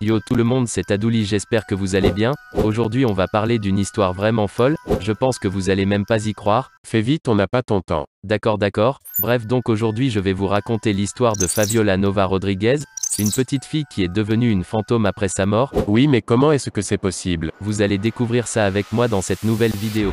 Yo tout le monde, c'est Adouli, j'espère que vous allez bien. Aujourd'hui on va parler d'une histoire vraiment folle, je pense que vous allez même pas y croire. Fais vite, on n'a pas ton temps. D'accord. Bref, donc aujourd'hui je vais vous raconter l'histoire de Fabiola Nova Rodriguez, une petite fille qui est devenue une fantôme après sa mort. Oui, mais comment est-ce que c'est possible? Vous allez découvrir ça avec moi dans cette nouvelle vidéo.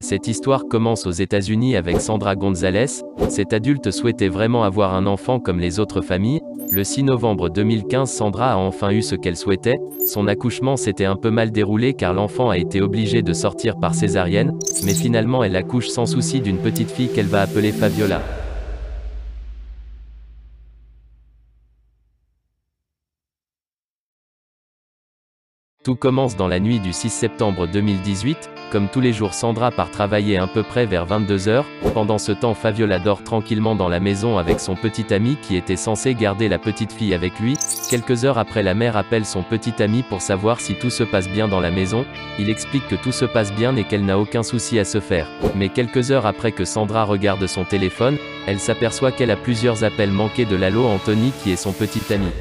Cette histoire commence aux États-Unis avec Sandra González. Cette adulte souhaitait vraiment avoir un enfant comme les autres familles. Le 6 novembre 2015, Sandra a enfin eu ce qu'elle souhaitait. Son accouchement s'était un peu mal déroulé car l'enfant a été obligé de sortir par césarienne, mais finalement elle accouche sans souci d'une petite fille qu'elle va appeler Fabiola. Tout commence dans la nuit du 6 septembre 2018. Comme tous les jours, Sandra part travailler à peu près vers 22 h. Pendant ce temps, Fabiola dort tranquillement dans la maison avec son petit ami qui était censé garder la petite fille avec lui. Quelques heures après, la mère appelle son petit ami pour savoir si tout se passe bien dans la maison. Il explique que tout se passe bien et qu'elle n'a aucun souci à se faire. Mais quelques heures après que Sandra regarde son téléphone, elle s'aperçoit qu'elle a plusieurs appels manqués de l'allo Anthony qui est son petit ami.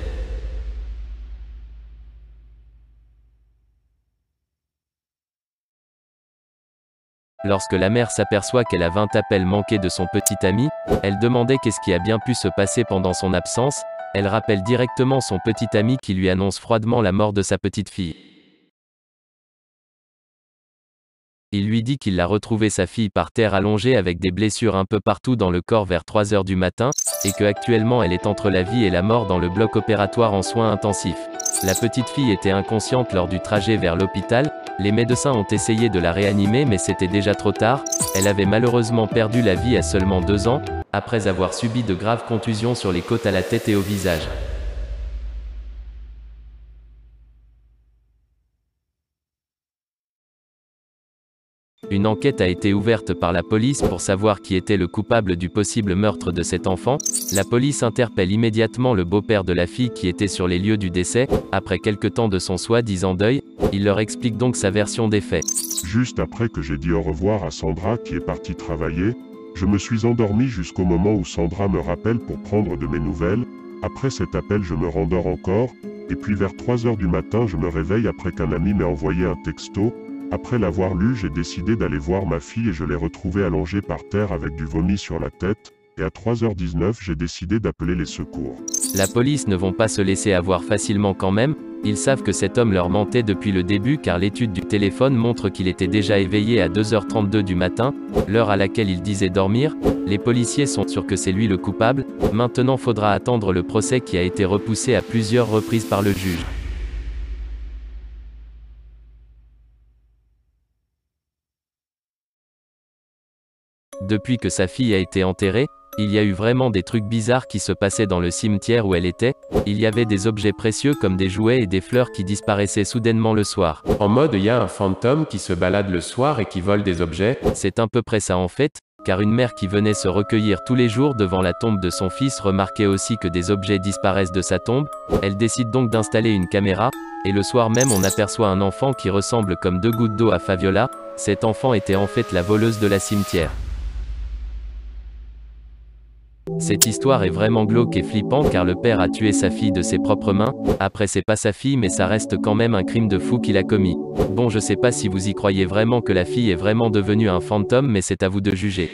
Lorsque la mère s'aperçoit qu'elle a 20 appels manqués de son petit ami, elle demandait qu'est-ce qui a bien pu se passer pendant son absence. Elle rappelle directement son petit ami qui lui annonce froidement la mort de sa petite fille. Il lui dit qu'il a retrouvé sa fille par terre allongée avec des blessures un peu partout dans le corps vers 3 h du matin, et que actuellement elle est entre la vie et la mort dans le bloc opératoire en soins intensifs. La petite fille était inconsciente lors du trajet vers l'hôpital. Les médecins ont essayé de la réanimer mais c'était déjà trop tard. Elle avait malheureusement perdu la vie à seulement 2 ans, après avoir subi de graves contusions sur les côtes, à la tête et au visage. Une enquête a été ouverte par la police pour savoir qui était le coupable du possible meurtre de cet enfant. La police interpelle immédiatement le beau-père de la fille qui était sur les lieux du décès. Après quelque temps de son soi-disant deuil, il leur explique donc sa version des faits. Juste après que j'ai dit au revoir à Sandra qui est partie travailler, je me suis endormi jusqu'au moment où Sandra me rappelle pour prendre de mes nouvelles. Après cet appel, je me rendors encore, et puis vers 3 h du matin, je me réveille après qu'un ami m'ait envoyé un texto. Après l'avoir lu, j'ai décidé d'aller voir ma fille et je l'ai retrouvée allongée par terre avec du vomi sur la tête, et à 3 h 19, j'ai décidé d'appeler les secours. La police ne vont pas se laisser avoir facilement quand même. Ils savent que cet homme leur mentait depuis le début car l'étude du téléphone montre qu'il était déjà éveillé à 2 h 32 du matin, l'heure à laquelle il disait dormir. Les policiers sont sûrs que c'est lui le coupable. Maintenant faudra attendre le procès qui a été repoussé à plusieurs reprises par le juge. Depuis que sa fille a été enterrée, il y a eu vraiment des trucs bizarres qui se passaient dans le cimetière où elle était. Il y avait des objets précieux comme des jouets et des fleurs qui disparaissaient soudainement le soir. En mode, il y a un fantôme qui se balade le soir et qui vole des objets. C'est à peu près ça en fait, car une mère qui venait se recueillir tous les jours devant la tombe de son fils remarquait aussi que des objets disparaissent de sa tombe. Elle décide donc d'installer une caméra, et le soir même on aperçoit un enfant qui ressemble comme 2 gouttes d'eau à Fabiola. Cet enfant était en fait la voleuse de la cimetière. Cette histoire est vraiment glauque et flippante car le père a tué sa fille de ses propres mains. Après, c'est pas sa fille mais ça reste quand même un crime de fou qu'il a commis. Bon, je sais pas si vous y croyez vraiment que la fille est vraiment devenue un fantôme mais c'est à vous de juger.